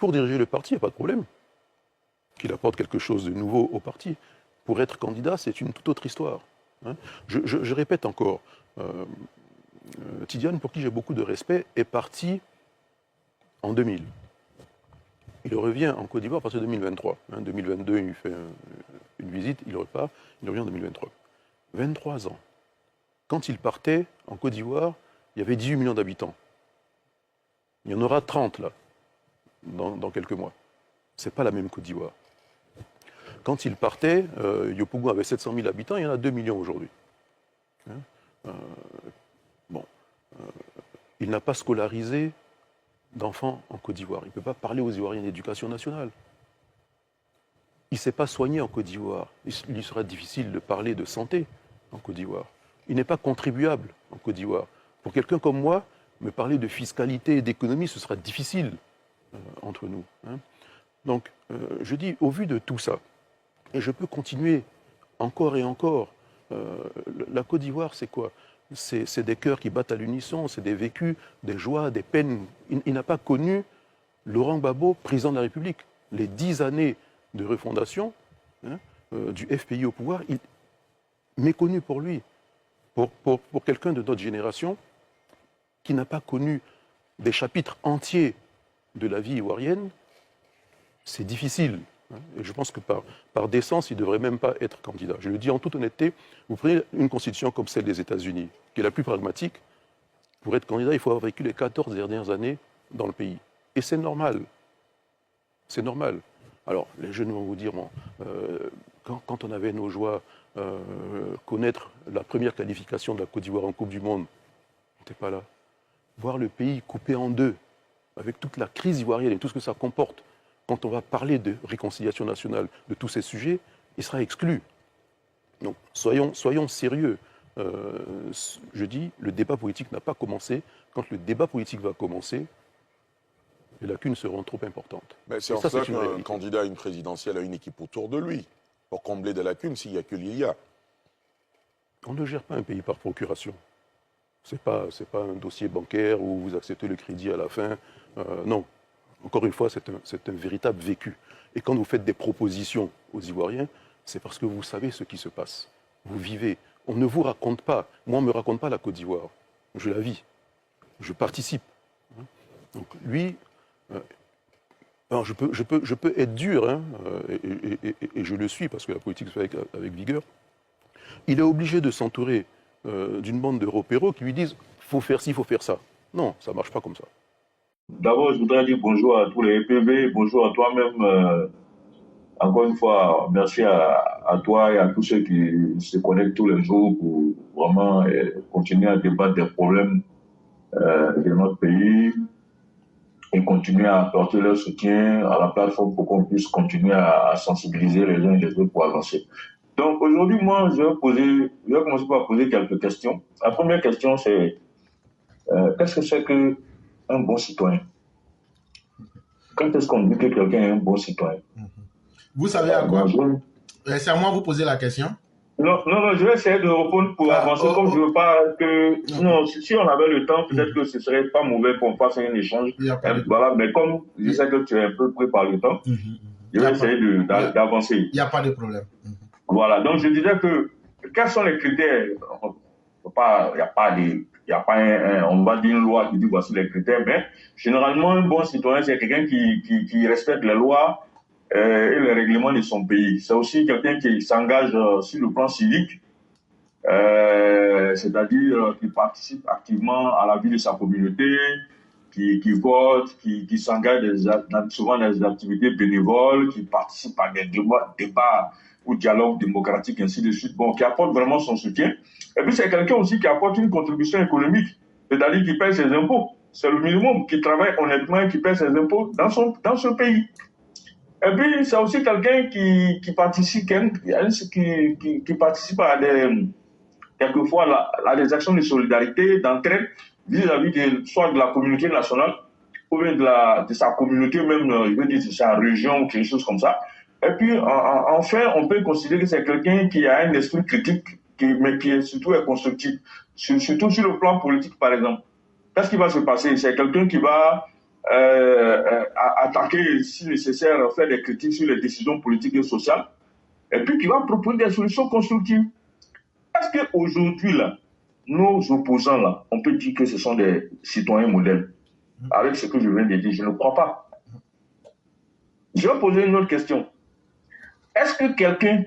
Pour diriger le parti, il n'y a pas de problème. Qu'il apporte quelque chose de nouveau au parti. Pour être candidat, c'est une toute autre histoire. Hein. Je répète encore, Tidiane, pour qui j'ai beaucoup de respect, est parti en 2000. Il revient en Côte d'Ivoire à partir de 2023. En 2022, il fait une visite, il repart, il revient en 2023. 23 ans. Quand il partait en Côte d'Ivoire, il y avait 18 millions d'habitants. Il y en aura 30 là, dans quelques mois. Ce n'est pas la même Côte d'Ivoire. Quand il partait, Yopougon avait 700 000 habitants, il y en a 2 millions aujourd'hui. Il n'a pas scolarisé d'enfants en Côte d'Ivoire. Il ne peut pas parler aux Ivoiriens d'éducation nationale. Il ne s'est pas soigné en Côte d'Ivoire. Il lui sera difficile de parler de santé en Côte d'Ivoire. Il n'est pas contribuable en Côte d'Ivoire. Pour quelqu'un comme moi, me parler de fiscalité et d'économie, ce sera difficile entre nous. Hein. Donc, je dis, au vu de tout ça, et je peux continuer encore et encore, la Côte d'Ivoire, c'est quoi? C'est des cœurs qui battent à l'unisson, c'est des vécus, des joies, des peines. Il n'a pas connu Laurent Gbagbo, président de la République. Les 10 années de refondation du FPI au pouvoir, méconnu pour lui, pour quelqu'un de notre génération qui n'a pas connu des chapitres entiers de la vie ivoirienne, c'est difficile. Et je pense que par décence, il ne devrait même pas être candidat. Je le dis en toute honnêteté, vous prenez une constitution comme celle des États-Unis, qui est la plus pragmatique. Pour être candidat, il faut avoir vécu les 14 dernières années dans le pays. Et c'est normal. C'est normal. Alors, les jeunes vont vous dire, bon, quand on avait nos joies, connaître la première qualification de la Côte d'Ivoire en Coupe du Monde, on n'était pas là. Voir le pays coupé en deux, avec toute la crise ivoirienne et tout ce que ça comporte, quand on va parler de réconciliation nationale, de tous ces sujets, il sera exclu. Donc, soyons sérieux. Je dis, le débat politique n'a pas commencé. Quand le débat politique va commencer, les lacunes seront trop importantes. Mais c'est en ça qu'un candidat à une présidentielle a une équipe autour de lui, pour combler des lacunes s'il n'y a que l'IA. On ne gère pas un pays par procuration. Ce n'est pas un dossier bancaire où vous acceptez le crédit à la fin. Non. Encore une fois, c'est un véritable vécu. Et quand vous faites des propositions aux Ivoiriens, c'est parce que vous savez ce qui se passe. Vous vivez. On ne vous raconte pas. Moi, on ne me raconte pas la Côte d'Ivoire. Je la vis. Je participe. Donc lui, alors je peux être dur, hein, et je le suis parce que la politique se fait avec vigueur. Il est obligé de s'entourer d'une bande de repéros qui lui disent « faut faire ci, il faut faire ça ». Non, ça ne marche pas comme ça. D'abord, je voudrais dire bonjour à tous les EPV, bonjour à toi-même. Encore une fois, merci à toi et à tous ceux qui se connectent tous les jours pour vraiment continuer à débattre des problèmes de notre pays et continuer à apporter leur soutien à la plateforme pour qu'on puisse continuer à sensibiliser les uns et les autres pour avancer. Donc aujourd'hui, moi, je vais commencer par poser quelques questions. La première question, c'est qu'est-ce que c'est qu'un bon citoyen? Quand est-ce qu'on dit que quelqu'un est un bon citoyen? Vous savez à quoi? C'est à moi de vous poser la question. Non, je vais essayer de répondre pour avancer, comme je ne veux pas que... Non, si on avait le temps, peut-être que ce ne serait pas mauvais qu'on fasse un échange. Voilà, mais comme je sais que tu es un peu pris par le temps, je vais essayer d'avancer. Il n'y a pas de problème. Voilà, donc je disais que quels sont les critères? Il n'y a pas on va dire une loi qui dit voici les critères, mais généralement un bon citoyen c'est quelqu'un qui respecte les lois et les règlements de son pays. C'est aussi quelqu'un qui s'engage sur le plan civique, c'est-à-dire qui participe activement à la vie de sa communauté, qui vote, qui s'engage souvent dans des activités bénévoles, qui participe à des débats ou dialogue démocratique, ainsi de suite, bon, qui apporte vraiment son soutien. Et puis c'est quelqu'un aussi qui apporte une contribution économique, c'est-à-dire qui paye ses impôts. C'est le minimum, qui travaille honnêtement et qui paye ses impôts dans ce pays. Et puis c'est aussi quelqu'un qui participe à quelquefois à des actions de solidarité, d'entraide vis-à-vis soit de la communauté nationale ou bien de sa communauté même, je veux dire de sa région ou quelque chose comme ça. Et puis, enfin, on peut considérer que c'est quelqu'un qui a un esprit critique, mais qui est surtout constructif, surtout sur le plan politique, par exemple. Qu'est-ce qui va se passer? C'est quelqu'un qui va attaquer si nécessaire, faire des critiques sur les décisions politiques et sociales, et puis qui va proposer des solutions constructives. Est-ce qu'aujourd'hui, là, nos opposants, là, on peut dire que ce sont des citoyens modèles? Avec ce que je viens de dire, je ne crois pas. Je vais poser une autre question. Est-ce que quelqu'un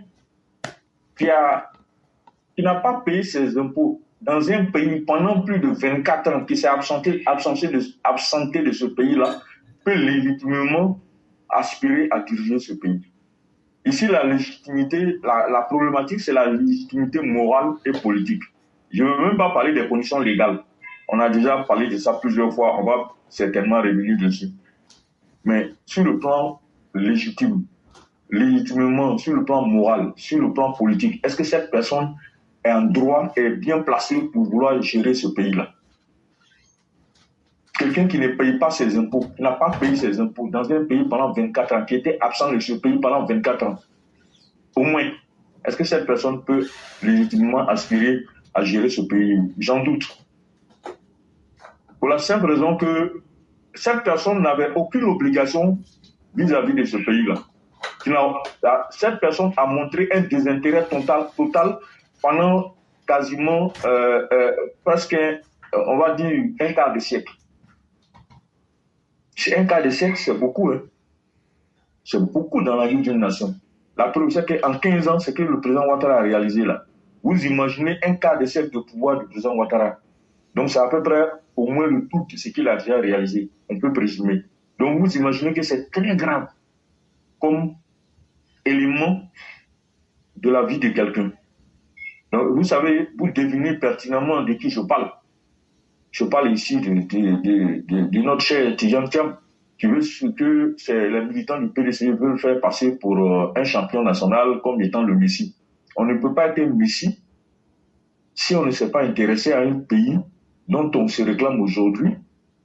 qui n'a pas payé ses impôts dans un pays pendant plus de 24 ans, qui s'est absenté de ce pays-là, peut légitimement aspirer à diriger ce pays? Ici, la légitimité, la problématique, c'est la légitimité morale et politique. Je ne veux même pas parler des conditions légales. On a déjà parlé de ça plusieurs fois, on va certainement revenir dessus. Mais sur le plan légitimement, sur le plan moral, sur le plan politique, est-ce que cette personne est en droit, est bien placée pour vouloir gérer ce pays-là? Quelqu'un qui ne paye pas ses impôts, qui n'a pas payé ses impôts dans un pays pendant 24 ans, qui était absent de ce pays pendant 24 ans, au moins, est-ce que cette personne peut légitimement aspirer à gérer ce pays? J'en doute. Pour la simple raison que cette personne n'avait aucune obligation vis-à-vis de ce pays-là. Cette personne a montré un désintérêt total pendant quasiment presque, on va dire, un quart de siècle. Un quart de siècle, c'est beaucoup. Hein. C'est beaucoup dans la vie d'une nation. La preuve, c'est qu'en 15 ans, c'est que le président Ouattara a réalisé là. Vous imaginez un quart de siècle de pouvoir du président Ouattara. Donc, c'est à peu près au moins le tout de ce qu'il a déjà réalisé. On peut présumer. Donc, vous imaginez que c'est très grave comme élément de la vie de quelqu'un. Donc, vous savez, vous devinez pertinemment de qui je parle. Je parle ici de notre cher Tidjane Thiam, qui veut que les militants du PDC veulent faire passer pour un champion national comme étant le Messie. On ne peut pas être un Messie si on ne s'est pas intéressé à un pays dont on se réclame aujourd'hui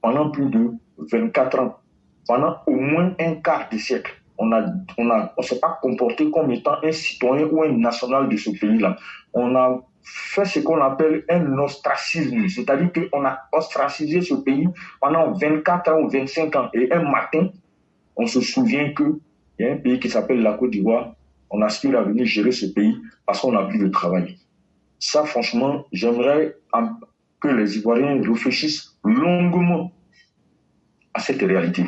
pendant plus de 24 ans, pendant au moins un quart de siècle. On ne s'est pas comporté comme étant un citoyen ou un national de ce pays-là. On a fait ce qu'on appelle un ostracisme, c'est-à-dire qu'on a ostracisé ce pays pendant 24 ans ou 25 ans. Et un matin, on se souvient qu'il y a un pays qui s'appelle la Côte d'Ivoire, on aspire à venir gérer ce pays parce qu'on n'a plus de travail. Ça, franchement, j'aimerais que les Ivoiriens réfléchissent longuement à cette réalité.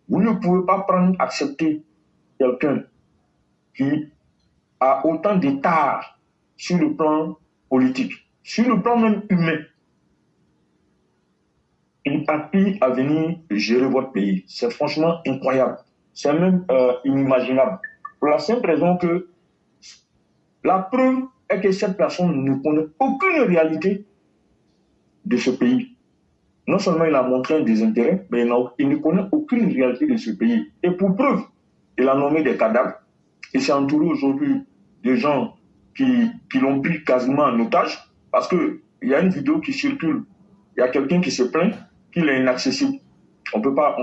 Vous ne pouvez pas accepter quelqu'un qui a autant d'état sur le plan politique, sur le plan même humain. Il aspire à venir gérer votre pays. C'est franchement incroyable. C'est même inimaginable. Pour la simple raison que la preuve est que cette personne ne connaît aucune réalité de ce pays. Non seulement il a montré un désintérêt, mais il ne connaît aucune réalité de ce pays. Et pour preuve, il a nommé des cadavres. Il s'est entouré aujourd'hui de gens qui l'ont pris quasiment en otage. Parce qu'il y a une vidéo qui circule. Il y a quelqu'un qui se plaint qu'il est inaccessible. On ne peut pas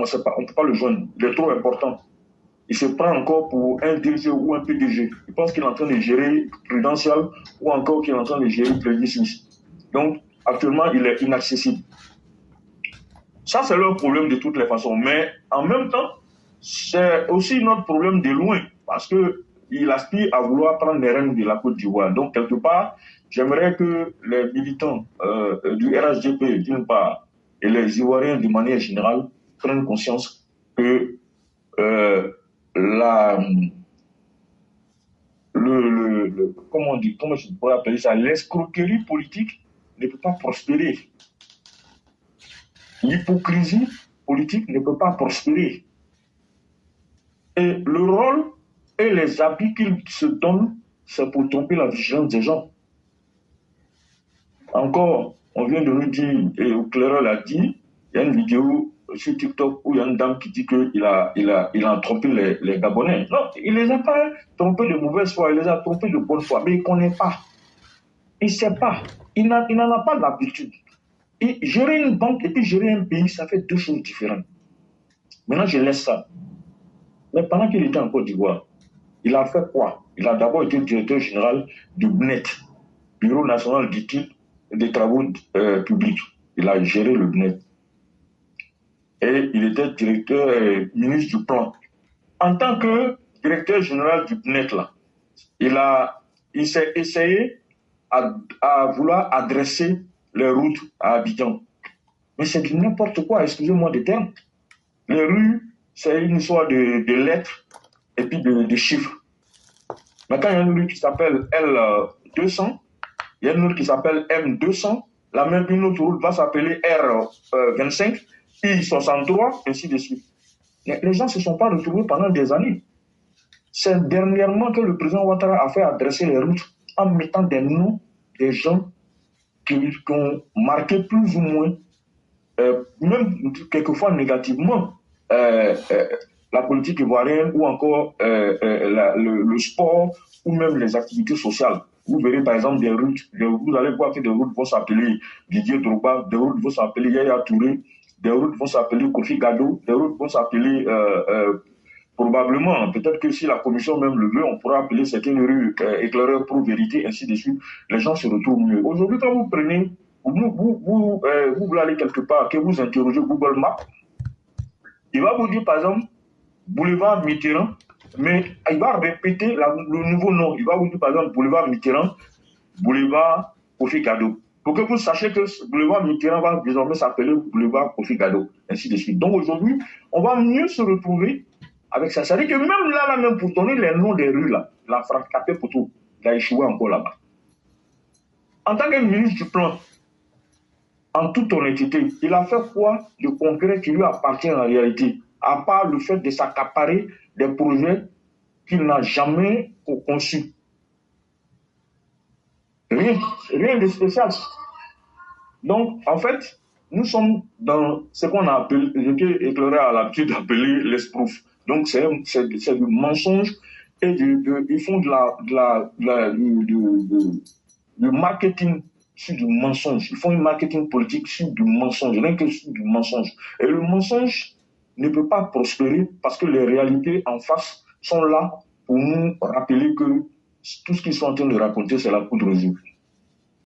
le joindre. Il est trop important. Il se prend encore pour un DG ou un PDG. Il pense qu'il est en train de gérer Prudential ou encore qu'il est en train de gérer Crédit Suisse. Donc, actuellement, il est inaccessible. Ça, c'est leur problème de toutes les façons. Mais en même temps, c'est aussi notre problème de loin. Parce qu'il aspire à vouloir prendre les rênes de la Côte d'Ivoire. Donc, quelque part, j'aimerais que les militants du RHDP, d'une part, et les Ivoiriens de manière générale, prennent conscience que comment je pourrais appeler ça, l'escroquerie politique ne peut pas prospérer. L'hypocrisie politique ne peut pas prospérer. Et le rôle et les habits qu'ils se donnent, c'est pour tromper la vigilance des gens. Encore, on vient de nous dire, et Claire l'a dit, il y a une vidéo sur TikTok où il y a une dame qui dit qu'il a trompé les Gabonais. Non, il ne les a pas trompés de mauvaise foi, il les a trompés de bonne foi, mais il ne connaît pas. Il ne sait pas. Il n'en a pas l'habitude. Et gérer une banque et puis gérer un pays, ça fait deux choses différentes. Maintenant, je laisse ça. Mais pendant qu'il était en Côte d'Ivoire, il a fait quoi? Il a d'abord été directeur général du BNET, Bureau national d'études et des travaux publics. Il a géré le BNET. et il était directeur ministre du plan. En tant que directeur général du PNET, là, il s'est essayé à vouloir adresser les routes à Abidjan. Mais c'est du n'importe quoi, excusez-moi des termes. Les rues, c'est une histoire de lettres et puis de chiffres. Mais quand il y a une rue qui s'appelle L200, il y a une autre qui s'appelle M200, une autre route va s'appeler R25, I63, ainsi de suite. Les gens ne se sont pas retrouvés pendant des années. C'est dernièrement que le président Ouattara a fait adresser les routes en mettant des noms des gens qui ont marqué plus ou moins, même quelquefois négativement, la politique ivoirienne ou encore le sport ou même les activités sociales. Vous verrez par exemple des routes, vous allez voir que des routes vont s'appeler Didier Drogba, des routes vont s'appeler Yaya Touré, des routes vont s'appeler Kofi Gado, des routes vont s'appeler probablement, peut-être que si la commission même le veut, on pourra appeler certaines rues éclaireurs pro vérité, ainsi de suite. Les gens se retrouvent mieux. Aujourd'hui, quand vous prenez, vous voulez aller quelque part, que vous interrogez Google Maps, il va vous dire par exemple boulevard Mitterrand, mais il va répéter le nouveau nom. Il va vous dire par exemple boulevard Mitterrand, boulevard Kofi Gado. Pour que vous sachiez que boulevard Mitterrand va désormais s'appeler boulevard Kofi Gado, ainsi de suite. Donc aujourd'hui, on va mieux se retrouver avec ça. Ça veut dire que même là, même pour donner les noms des rues, là, la frappe capée pour tout, il a échoué encore là-bas. En tant que ministre du plan, en toute honnêteté, il a fait quoi de concret qui lui appartient en réalité, à part le fait de s'accaparer des projets qu'il n'a jamais conçus. Rien de spécial. Donc, en fait, nous sommes dans ce qu'on a appelé, je éclairé à l'habitude d'appeler l'esprouf. Donc, c'est du mensonge et ils font du marketing sur du mensonge. Ils font un marketing politique sur du mensonge, rien que sur du mensonge. Et le mensonge ne peut pas prospérer parce que les réalités en face sont là pour nous rappeler que tout ce qu'ils sont en train de raconter, c'est la poudre aux yeux.